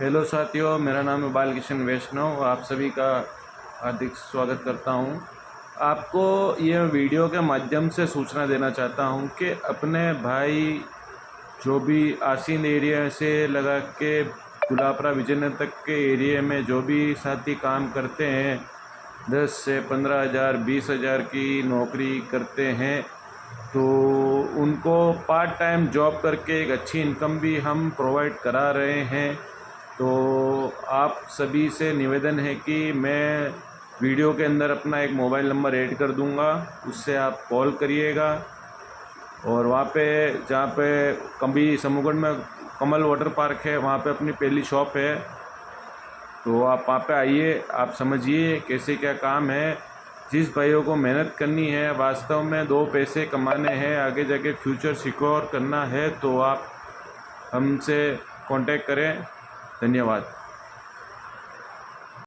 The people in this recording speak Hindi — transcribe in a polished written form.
हेलो साथियों, मेरा नाम है बालकिशन वैष्णव। आप सभी का हार्दिक स्वागत करता हूं। आपको ये वीडियो के माध्यम से सूचना देना चाहता हूं कि अपने भाई जो भी आसीन एरिया से लगा के गुलापरा विजयनगर तक के एरिया में जो भी साथी काम करते हैं, 10 से 15,000 20,000 की नौकरी करते हैं, तो उनको पार्ट टाइम जॉब करके एक अच्छी इनकम भी हम प्रोवाइड करा रहे हैं। तो आप सभी से निवेदन है कि मैं वीडियो के अंदर अपना एक मोबाइल नंबर ऐड कर दूंगा, उससे आप कॉल करिएगा। और वहाँ पे जहाँ पे कभी समूहगढ़ में कमल वाटर पार्क है, वहाँ पे अपनी पहली शॉप है, तो आप वहाँ पे आइए, आप समझिए कैसे क्या काम है। जिस भाइयों को मेहनत करनी है, वास्तव में 2 पैसे कमाने हैं, आगे जाके फ्यूचर सिक्योर करना है, तो आप हमसे कांटेक्ट करें। धन्यवाद।